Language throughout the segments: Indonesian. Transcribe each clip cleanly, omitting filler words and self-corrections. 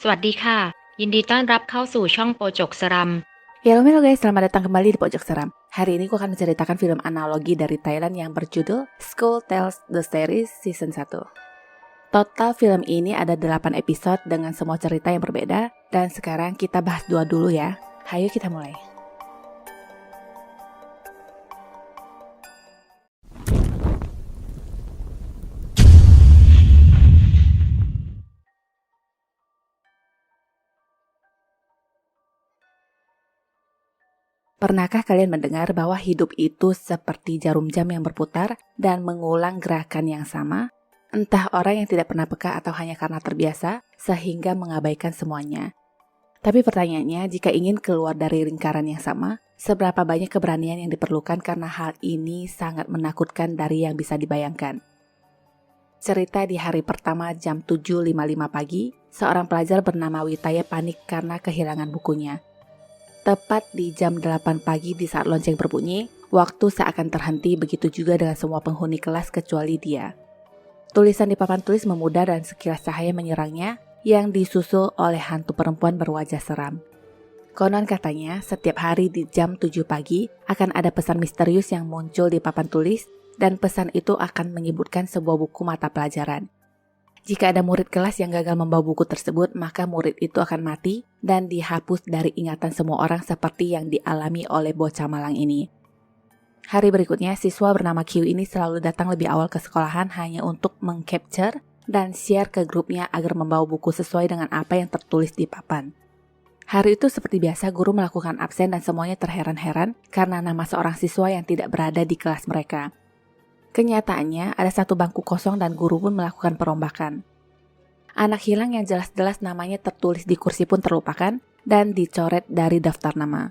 สวัสดีค่ะยินดีต้อนรับเข้าสู่ช่องโปจกสรัม Ya, halo guys, selamat datang kembali di Pojok Seram. Hari ini aku akan menceritakan film analogi dari Thailand yang berjudul School Tales The Series Season 1. Total film ini ada 8 episode dengan semua cerita yang berbeda. Dan sekarang kita bahas 2 dulu ya. Hayo kita mulai. Pernahkah kalian mendengar bahwa hidup itu seperti jarum jam yang berputar dan mengulang gerakan yang sama? Entah orang yang tidak pernah peka atau hanya karena terbiasa, sehingga mengabaikan semuanya. Tapi pertanyaannya, jika ingin keluar dari lingkaran yang sama, seberapa banyak keberanian yang diperlukan karena hal ini sangat menakutkan dari yang bisa dibayangkan. Cerita di hari pertama jam 7.55 pagi, seorang pelajar bernama Witaya panik karena kehilangan bukunya. Tepat di jam 8 pagi di saat lonceng berbunyi, waktu seakan terhenti, begitu juga dengan semua penghuni kelas kecuali dia. Tulisan di papan tulis memudar dan sekilas cahaya menyerangnya yang disusul oleh hantu perempuan berwajah seram. Konon katanya, setiap hari di jam 7 pagi akan ada pesan misterius yang muncul di papan tulis dan pesan itu akan menyebutkan sebuah buku mata pelajaran. Jika ada murid kelas yang gagal membawa buku tersebut, maka murid itu akan mati dan dihapus dari ingatan semua orang seperti yang dialami oleh bocah malang ini. Hari berikutnya, siswa bernama Q ini selalu datang lebih awal ke sekolahan hanya untuk mengcapture dan share ke grupnya agar membawa buku sesuai dengan apa yang tertulis di papan. Hari itu seperti biasa, guru melakukan absen dan semuanya terheran-heran karena nama seorang siswa yang tidak berada di kelas mereka. Kenyataannya, ada satu bangku kosong dan guru pun melakukan perombakan. Anak hilang yang jelas-jelas namanya tertulis di kursi pun terlupakan dan dicoret dari daftar nama.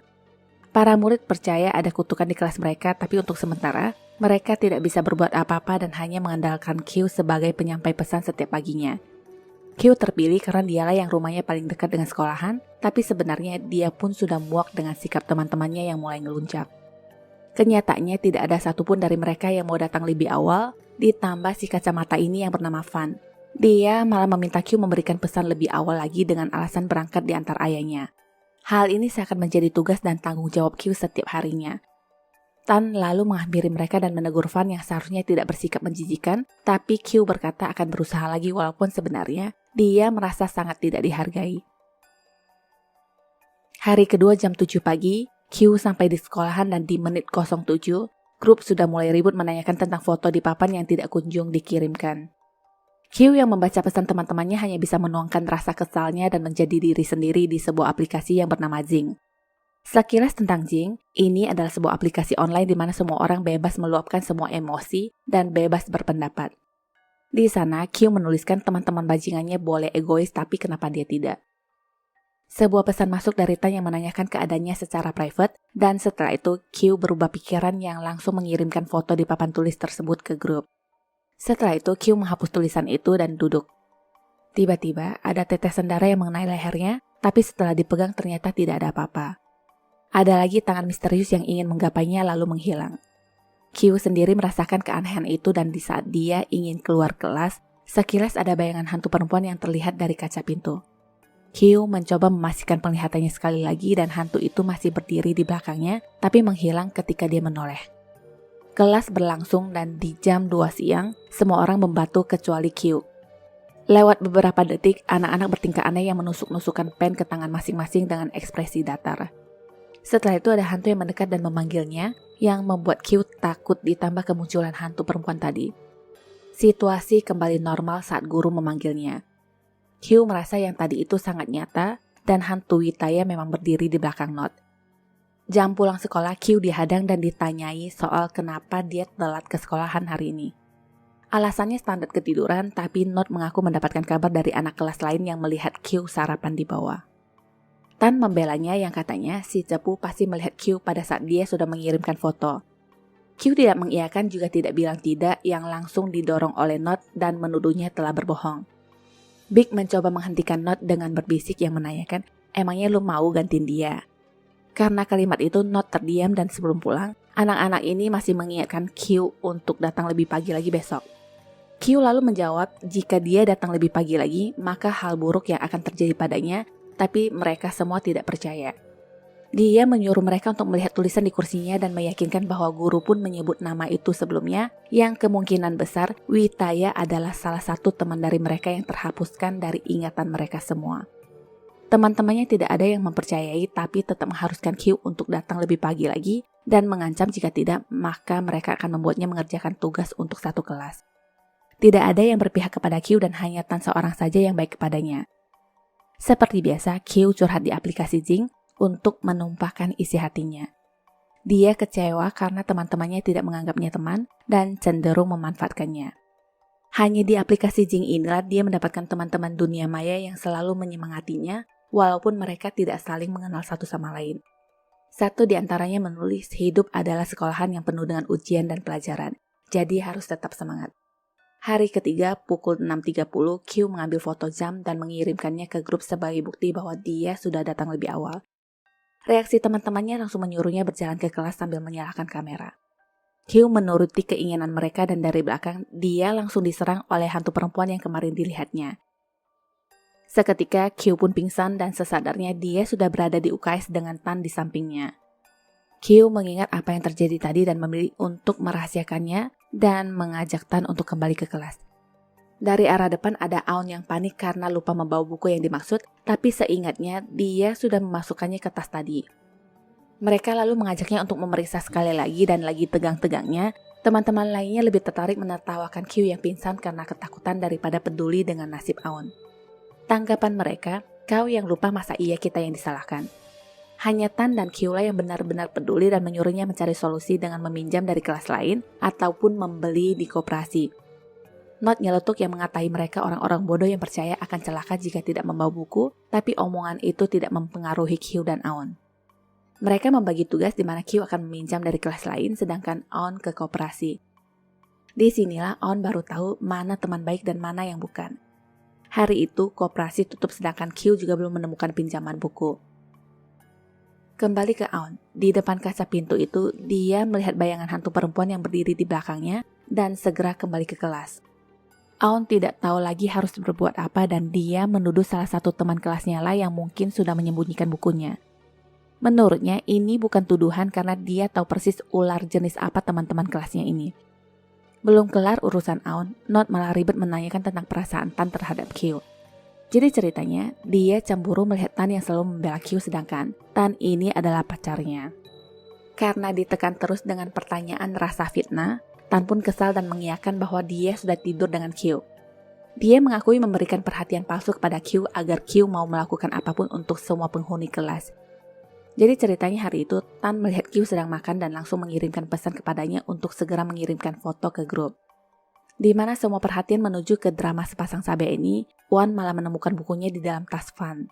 Para murid percaya ada kutukan di kelas mereka, tapi untuk sementara, mereka tidak bisa berbuat apa-apa dan hanya mengandalkan Q sebagai penyampai pesan setiap paginya. Q terpilih karena dialah yang rumahnya paling dekat dengan sekolahan, tapi sebenarnya dia pun sudah muak dengan sikap teman-temannya yang mulai ngeluncak. Kenyataannya tidak ada satupun dari mereka yang mau datang lebih awal, ditambah si kacamata ini yang bernama Van. Dia malah meminta Q memberikan pesan lebih awal lagi dengan alasan berangkat di antar ayahnya. Hal ini seakan menjadi tugas dan tanggung jawab Q setiap harinya. Tan lalu menghampiri mereka dan menegur Van yang seharusnya tidak bersikap menjijikan, tapi Q berkata akan berusaha lagi walaupun sebenarnya dia merasa sangat tidak dihargai. Hari kedua jam 7 pagi, Q sampai di sekolahan dan di menit 07, grup sudah mulai ribut menanyakan tentang foto di papan yang tidak kunjung dikirimkan. Q yang membaca pesan teman-temannya hanya bisa menuangkan rasa kesalnya dan menjadi diri sendiri di sebuah aplikasi yang bernama Jing. Sekilas tentang Jing, ini adalah sebuah aplikasi online di mana semua orang bebas meluapkan semua emosi dan bebas berpendapat. Di sana, Q menuliskan teman-teman bajingannya boleh egois tapi kenapa dia tidak. Sebuah pesan masuk dari Tan yang menanyakan keadaannya secara private, dan setelah itu Q berubah pikiran yang langsung mengirimkan foto di papan tulis tersebut ke grup. Setelah itu Q menghapus tulisan itu dan duduk. Tiba-tiba ada tetesan darah yang mengenai lehernya, tapi setelah dipegang ternyata tidak ada apa-apa. Ada lagi tangan misterius yang ingin menggapainya lalu menghilang. Q sendiri merasakan keanehan itu dan di saat dia ingin keluar kelas, sekilas ada bayangan hantu perempuan yang terlihat dari kaca pintu. Q mencoba memastikan penglihatannya sekali lagi dan hantu itu masih berdiri di belakangnya, tapi menghilang ketika dia menoleh. Kelas berlangsung dan di jam 2 siang, semua orang membatu kecuali Q. Lewat beberapa detik, anak-anak bertingkah aneh yang menusuk-nusukkan pen ke tangan masing-masing dengan ekspresi datar. Setelah itu ada hantu yang mendekat dan memanggilnya, yang membuat Q takut ditambah kemunculan hantu perempuan tadi. Situasi kembali normal saat guru memanggilnya. Q merasa yang tadi itu sangat nyata dan hantu Witaya memang berdiri di belakang Not. Jam pulang sekolah, Q dihadang dan ditanyai soal kenapa dia telat ke sekolahan hari ini. Alasannya standar ketiduran, tapi Not mengaku mendapatkan kabar dari anak kelas lain yang melihat Q sarapan di bawah. Tan membelanya yang katanya si cepu pasti melihat Q pada saat dia sudah mengirimkan foto. Q tidak mengiyakan juga tidak bilang tidak yang langsung didorong oleh Not dan menuduhnya telah berbohong. Big mencoba menghentikan Not dengan berbisik yang menanyakan, emangnya lu mau gantiin dia? Karena kalimat itu Not terdiam dan sebelum pulang, anak-anak ini masih mengingatkan Q untuk datang lebih pagi lagi besok. Q lalu menjawab jika dia datang lebih pagi lagi, maka hal buruk yang akan terjadi padanya, tapi mereka semua tidak percaya. Dia menyuruh mereka untuk melihat tulisan di kursinya dan meyakinkan bahwa guru pun menyebut nama itu sebelumnya, yang kemungkinan besar Witaya adalah salah satu teman dari mereka yang terhapuskan dari ingatan mereka semua. Teman-temannya tidak ada yang mempercayai, tapi tetap mengharuskan Q untuk datang lebih pagi lagi dan mengancam jika tidak, maka mereka akan membuatnya mengerjakan tugas untuk satu kelas. Tidak ada yang berpihak kepada Q dan hanya Tan seorang saja yang baik kepadanya. Seperti biasa, Q curhat di aplikasi Jing untuk menumpahkan isi hatinya. Dia kecewa karena teman-temannya tidak menganggapnya teman dan cenderung memanfaatkannya. Hanya di aplikasi Jing inilah dia mendapatkan teman-teman dunia maya yang selalu menyemangatinya, walaupun mereka tidak saling mengenal satu sama lain. Satu di antaranya menulis hidup adalah sekolahan yang penuh dengan ujian dan pelajaran, jadi harus tetap semangat. Hari ketiga pukul 6.30, Q mengambil foto jam dan mengirimkannya ke grup sebagai bukti bahwa dia sudah datang lebih awal. Reaksi teman-temannya langsung menyuruhnya berjalan ke kelas sambil menyalakan kamera. Q menuruti keinginan mereka dan dari belakang, dia langsung diserang oleh hantu perempuan yang kemarin dilihatnya. Seketika Q pun pingsan dan sesadarnya dia sudah berada di UKS dengan Tan di sampingnya. Q mengingat apa yang terjadi tadi dan memilih untuk merahasiakannya dan mengajak Tan untuk kembali ke kelas. Dari arah depan ada Aun yang panik karena lupa membawa buku yang dimaksud, tapi seingatnya dia sudah memasukkannya ke tas tadi. Mereka lalu mengajaknya untuk memeriksa sekali lagi dan lagi tegang-tegangnya, teman-teman lainnya lebih tertarik menertawakan Q yang pingsan karena ketakutan daripada peduli dengan nasib Aun. Tanggapan mereka, kau yang lupa masa iya kita yang disalahkan. Hanya Tan dan Q lah yang benar-benar peduli dan menyuruhnya mencari solusi dengan meminjam dari kelas lain ataupun membeli di koperasi. Not nyeletuk yang mengatai mereka orang-orang bodoh yang percaya akan celaka jika tidak membawa buku, tapi omongan itu tidak mempengaruhi Q dan Aun. Mereka membagi tugas di mana Q akan meminjam dari kelas lain sedangkan Aun ke koperasi. Disinilah Aun baru tahu mana teman baik dan mana yang bukan. Hari itu koperasi tutup sedangkan Q juga belum menemukan pinjaman buku. Kembali ke Aun, di depan kaca pintu itu dia melihat bayangan hantu perempuan yang berdiri di belakangnya dan segera kembali ke kelas. Aun tidak tahu lagi harus berbuat apa dan dia menuduh salah satu teman kelasnya lah yang mungkin sudah menyembunyikan bukunya. Menurutnya ini bukan tuduhan karena dia tahu persis ular jenis apa teman-teman kelasnya ini. Belum kelar urusan Aun, Not malah ribet menanyakan tentang perasaan Tan terhadap Q. Jadi ceritanya, dia cemburu melihat Tan yang selalu membela Q sedangkan Tan ini adalah pacarnya. Karena ditekan terus dengan pertanyaan rasa fitnah, Tan pun kesal dan mengiyakan bahwa dia sudah tidur dengan Q. Dia mengakui memberikan perhatian palsu kepada Q agar Q mau melakukan apapun untuk semua penghuni kelas. Jadi ceritanya hari itu Tan melihat Q sedang makan dan langsung mengirimkan pesan kepadanya untuk segera mengirimkan foto ke grup. Di mana semua perhatian menuju ke drama sepasang sahabat ini, Wan malah menemukan bukunya di dalam tas Fan.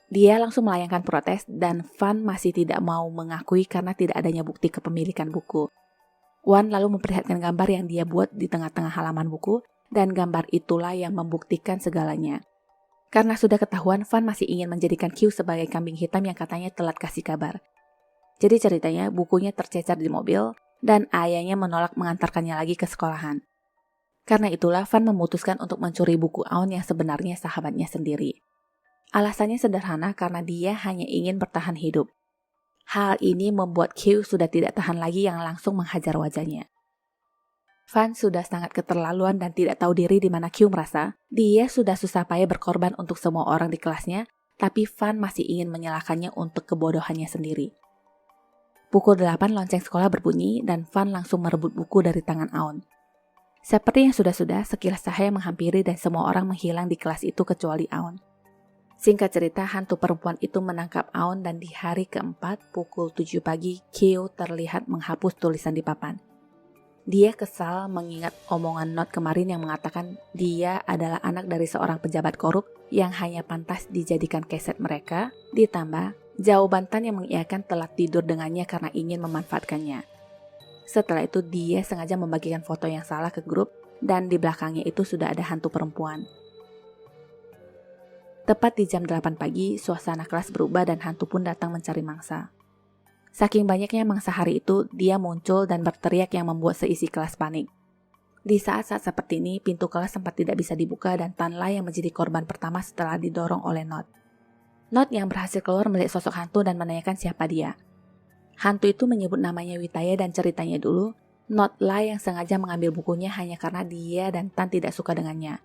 Dia langsung melayangkan protes dan Fan masih tidak mau mengakui karena tidak adanya bukti kepemilikan buku. Wan lalu memperlihatkan gambar yang dia buat di tengah-tengah halaman buku dan gambar itulah yang membuktikan segalanya. Karena sudah ketahuan, Fan masih ingin menjadikan Q sebagai kambing hitam yang katanya telat kasih kabar. Jadi ceritanya bukunya tercecer di mobil dan ayahnya menolak mengantarkannya lagi ke sekolahan. Karena itulah Fan memutuskan untuk mencuri buku Aun yang sebenarnya sahabatnya sendiri. Alasannya sederhana karena dia hanya ingin bertahan hidup. Hal ini membuat Q sudah tidak tahan lagi yang langsung menghajar wajahnya. Fan sudah sangat keterlaluan dan tidak tahu diri di mana Q merasa dia sudah susah payah berkorban untuk semua orang di kelasnya, tapi Fan masih ingin menyalahkannya untuk kebodohannya sendiri. Pukul 8 lonceng sekolah berbunyi dan Fan langsung merebut buku dari tangan Aun. Seperti yang sudah-sudah, sekilas cahaya menghampiri dan semua orang menghilang di kelas itu kecuali Aun. Singkat cerita, hantu perempuan itu menangkap Aun dan di hari keempat, pukul 7 pagi, Q terlihat menghapus tulisan di papan. Dia kesal mengingat omongan Not kemarin yang mengatakan dia adalah anak dari seorang pejabat korup yang hanya pantas dijadikan keset mereka, ditambah jawaban Tan yang mengiyakan telah tidur dengannya karena ingin memanfaatkannya. Setelah itu dia sengaja membagikan foto yang salah ke grup dan di belakangnya itu sudah ada hantu perempuan. Tepat di jam 8 pagi, suasana kelas berubah dan hantu pun datang mencari mangsa. Saking banyaknya mangsa hari itu, dia muncul dan berteriak yang membuat seisi kelas panik. Di saat-saat seperti ini, pintu kelas sempat tidak bisa dibuka dan Tanlah yang menjadi korban pertama setelah didorong oleh Not. Not yang berhasil keluar melihat sosok hantu dan menanyakan siapa dia. Hantu itu menyebut namanya Witaya dan ceritanya dulu, Notlah yang sengaja mengambil bukunya hanya karena dia dan Tan tidak suka dengannya.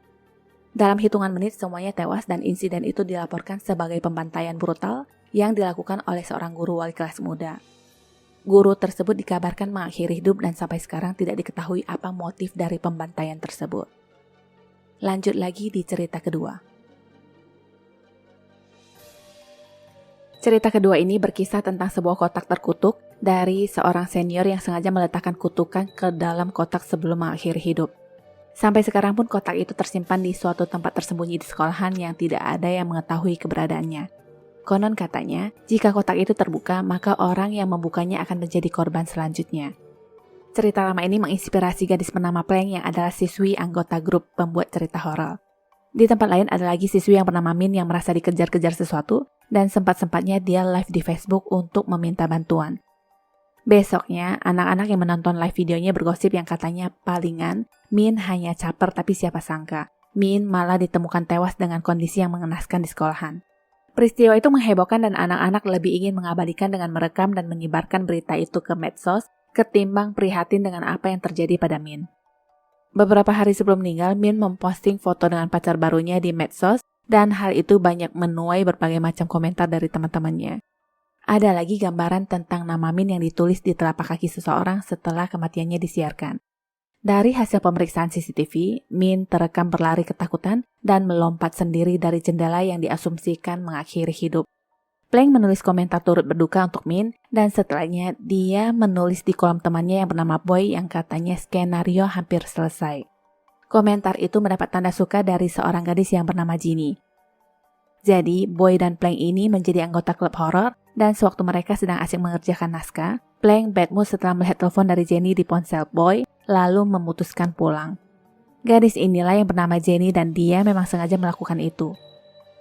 Dalam hitungan menit semuanya tewas dan insiden itu dilaporkan sebagai pembantaian brutal yang dilakukan oleh seorang guru wali kelas muda. Guru tersebut dikabarkan mengakhiri hidup dan sampai sekarang tidak diketahui apa motif dari pembantaian tersebut. Lanjut lagi di cerita kedua. Cerita kedua ini berkisah tentang sebuah kotak terkutuk dari seorang senior yang sengaja meletakkan kutukan ke dalam kotak sebelum mengakhiri hidup. Sampai sekarang pun kotak itu tersimpan di suatu tempat tersembunyi di sekolahan yang tidak ada yang mengetahui keberadaannya. Konon katanya, jika kotak itu terbuka, maka orang yang membukanya akan menjadi korban selanjutnya. Cerita lama ini menginspirasi gadis bernama Plank yang adalah siswi anggota grup pembuat cerita horor. Di tempat lain ada lagi siswi yang bernama Min yang merasa dikejar-kejar sesuatu dan sempat-sempatnya dia live di Facebook untuk meminta bantuan. Besoknya, anak-anak yang menonton live videonya bergosip yang katanya palingan Min hanya caper tapi siapa sangka Min malah ditemukan tewas dengan kondisi yang mengenaskan di sekolahan. Peristiwa itu menghebohkan dan anak-anak lebih ingin mengabadikan dengan merekam dan menyebarkan berita itu ke medsos ketimbang prihatin dengan apa yang terjadi pada Min. Beberapa hari sebelum meninggal, Min memposting foto dengan pacar barunya di medsos dan hal itu banyak menuai berbagai macam komentar dari teman-temannya. Ada lagi gambaran tentang nama Min yang ditulis di telapak kaki seseorang setelah kematiannya disiarkan. Dari hasil pemeriksaan CCTV, Min terekam berlari ketakutan dan melompat sendiri dari jendela yang diasumsikan mengakhiri hidup. Plank menulis komentar turut berduka untuk Min dan setelahnya dia menulis di kolom temannya yang bernama Boy yang katanya skenario hampir selesai. Komentar itu mendapat tanda suka dari seorang gadis yang bernama Ginny. Jadi, Boy dan Plank ini menjadi anggota klub horor dan sewaktu mereka sedang asik mengerjakan naskah, Plank bad mood setelah melihat telepon dari Jenny di ponsel Boy, lalu memutuskan pulang. Gadis inilah yang bernama Jenny dan dia memang sengaja melakukan itu.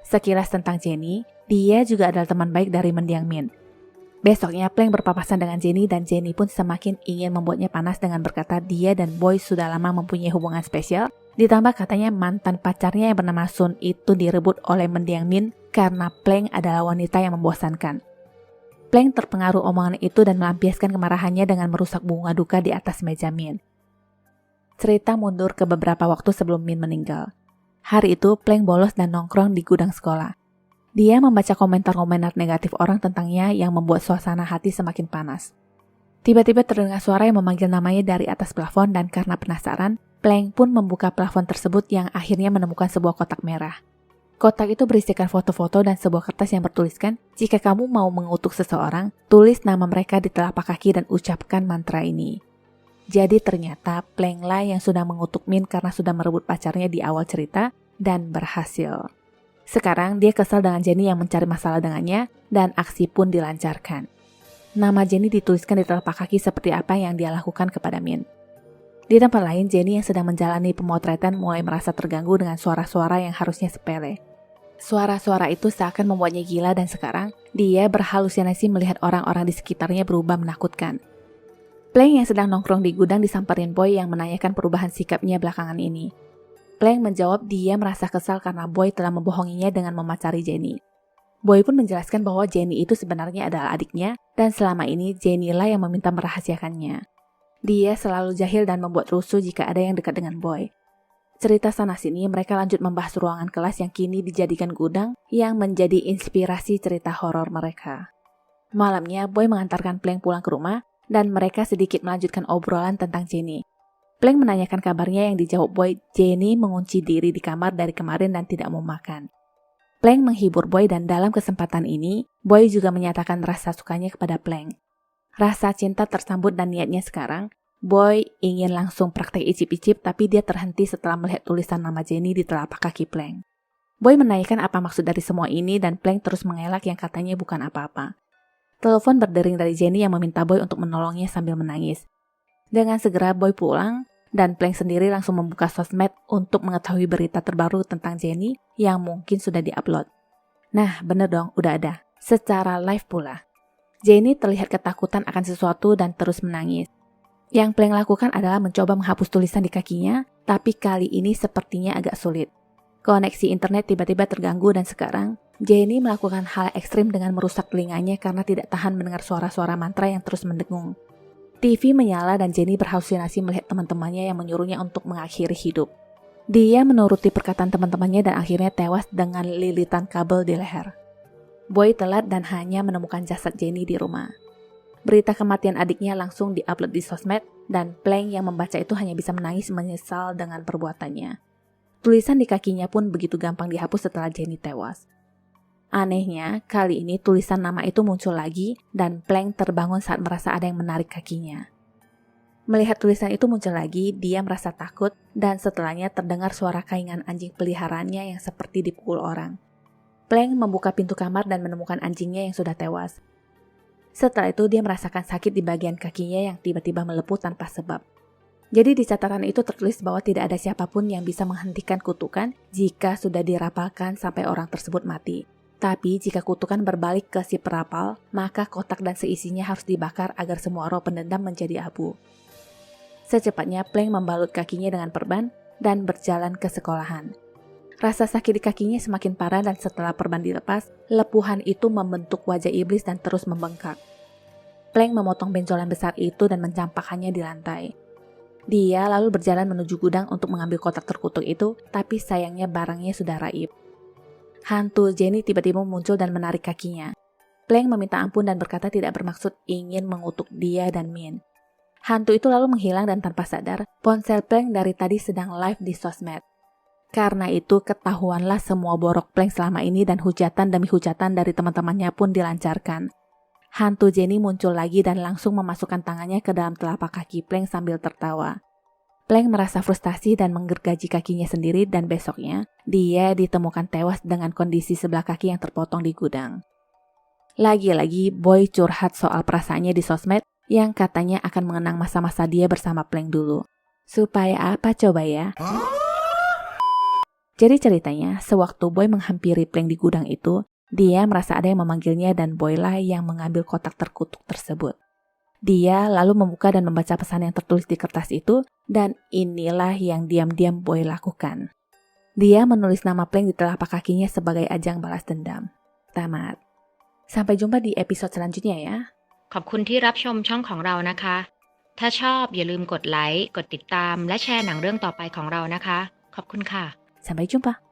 Sekilas tentang Jenny, dia juga adalah teman baik dari mendiang Min. Besoknya Plank berpapasan dengan Jenny dan Jenny pun semakin ingin membuatnya panas dengan berkata dia dan Boy sudah lama mempunyai hubungan spesial, ditambah katanya mantan pacarnya yang bernama Sun itu direbut oleh mendiang Min karena Plank adalah wanita yang membosankan. Plank terpengaruh omongan itu dan melampiaskan kemarahannya dengan merusak bunga duka di atas meja Min. Cerita mundur ke beberapa waktu sebelum Min meninggal. Hari itu Plank bolos dan nongkrong di gudang sekolah. Dia membaca komentar-komentar negatif orang tentangnya yang membuat suasana hati semakin panas. Tiba-tiba terdengar suara yang memanggil namanya dari atas plafon dan karena penasaran, Plank pun membuka plafon tersebut yang akhirnya menemukan sebuah kotak merah. Kotak itu berisikan foto-foto dan sebuah kertas yang bertuliskan, jika kamu mau mengutuk seseorang, tulis nama mereka di telapak kaki dan ucapkan mantra ini. Jadi ternyata Planklah yang sudah mengutuk Min karena sudah merebut pacarnya di awal cerita dan berhasil. Sekarang dia kesal dengan Jenny yang mencari masalah dengannya dan aksi pun dilancarkan. Nama Jenny dituliskan di telapak kaki seperti apa yang dia lakukan kepada Min. Di tempat lain, Jenny yang sedang menjalani pemotretan mulai merasa terganggu dengan suara-suara yang harusnya sepele. Suara-suara itu seakan membuatnya gila dan sekarang dia berhalusinasi melihat orang-orang di sekitarnya berubah menakutkan. Plank yang sedang nongkrong di gudang disamperin Boy yang menanyakan perubahan sikapnya belakangan ini. Plank menjawab dia merasa kesal karena Boy telah membohonginya dengan memacari Jenny. Boy pun menjelaskan bahwa Jenny itu sebenarnya adalah adiknya dan selama ini Jenny lah yang meminta merahasiakannya. Dia selalu jahil dan membuat rusuh jika ada yang dekat dengan Boy. Cerita sana-sini mereka lanjut membahas ruangan kelas yang kini dijadikan gudang yang menjadi inspirasi cerita horor mereka. Malamnya Boy mengantarkan Plank pulang ke rumah dan mereka sedikit melanjutkan obrolan tentang Jenny. Plank menanyakan kabarnya yang dijawab Boy, Jenny mengunci diri di kamar dari kemarin dan tidak mau makan. Plank menghibur Boy dan dalam kesempatan ini, Boy juga menyatakan rasa sukanya kepada Plank. Rasa cinta tersambut dan niatnya sekarang, Boy ingin langsung praktek icip-icip tapi dia terhenti setelah melihat tulisan nama Jenny di telapak kaki Plank. Boy menanyakan apa maksud dari semua ini dan Plank terus mengelak yang katanya bukan apa-apa. Telepon berdering dari Jenny yang meminta Boy untuk menolongnya sambil menangis. Dengan segera Boy pulang dan Plank sendiri langsung membuka sosmed untuk mengetahui berita terbaru tentang Jenny yang mungkin sudah diupload. Nah, bener dong, udah ada. Secara live pula. Jenny terlihat ketakutan akan sesuatu dan terus menangis. Yang Plank lakukan adalah mencoba menghapus tulisan di kakinya, tapi kali ini sepertinya agak sulit. Koneksi internet tiba-tiba terganggu dan sekarang Jenny melakukan hal ekstrim dengan merusak telinganya karena tidak tahan mendengar suara-suara mantra yang terus mendengung. TV menyala dan Jenny berhalusinasi melihat teman-temannya yang menyuruhnya untuk mengakhiri hidup. Dia menuruti perkataan teman-temannya dan akhirnya tewas dengan lilitan kabel di leher. Boy telat dan hanya menemukan jasad Jenny di rumah. Berita kematian adiknya langsung diupload di sosmed dan Plank yang membaca itu hanya bisa menangis menyesal dengan perbuatannya. Tulisan di kakinya pun begitu gampang dihapus setelah Jenny tewas. Anehnya, kali ini tulisan nama itu muncul lagi dan Plank terbangun saat merasa ada yang menarik kakinya. Melihat tulisan itu muncul lagi, dia merasa takut dan setelahnya terdengar suara kaingan anjing peliharaannya yang seperti dipukul orang. Plank membuka pintu kamar dan menemukan anjingnya yang sudah tewas. Setelah itu dia merasakan sakit di bagian kakinya yang tiba-tiba melepuh tanpa sebab. Jadi di catatan itu tertulis bahwa tidak ada siapapun yang bisa menghentikan kutukan jika sudah dirapalkan sampai orang tersebut mati. Tapi jika kutukan berbalik ke si perapal, maka kotak dan seisinya harus dibakar agar semua roh pendendam menjadi abu. Secepatnya Plank membalut kakinya dengan perban dan berjalan ke sekolahan. Rasa sakit di kakinya semakin parah dan setelah perban dilepas, lepuhan itu membentuk wajah iblis dan terus membengkak. Plank memotong benjolan besar itu dan mencampakkannya di lantai. Dia lalu berjalan menuju gudang untuk mengambil kotak terkutuk itu, tapi sayangnya barangnya sudah raib. Hantu Jenny tiba-tiba muncul dan menarik kakinya. Plank meminta ampun dan berkata tidak bermaksud ingin mengutuk dia dan Min. Hantu itu lalu menghilang dan tanpa sadar, ponsel Plank dari tadi sedang live di sosmed. Karena itu ketahuanlah semua borok Plank selama ini dan hujatan demi hujatan dari teman-temannya pun dilancarkan. Hantu Jenny muncul lagi dan langsung memasukkan tangannya ke dalam telapak kaki Plank sambil tertawa. Plank merasa frustasi dan menggergaji kakinya sendiri dan besoknya, dia ditemukan tewas dengan kondisi sebelah kaki yang terpotong di gudang. Lagi-lagi Boy curhat soal perasaannya di sosmed yang katanya akan mengenang masa-masa dia bersama Plank dulu. Supaya apa coba ya? Jadi ceritanya, sewaktu Boy menghampiri Plank di gudang itu, dia merasa ada yang memanggilnya dan Boy lah yang mengambil kotak terkutuk tersebut. Dia lalu membuka dan membaca pesan yang tertulis di kertas itu, dan inilah yang diam-diam Boy lakukan. Dia menulis nama Plank di telapak kakinya sebagai ajang balas dendam. Tamat. Sampai jumpa di episode selanjutnya ya. ขอบคุณที่รับชมช่องของเรานะคะ ถ้าชอบอย่าลืมกดไลค์ กดติดตาม และแชร์หนังเรื่องต่อไปของเรานะคะ ขอบคุณค่ะ Sampai jumpa.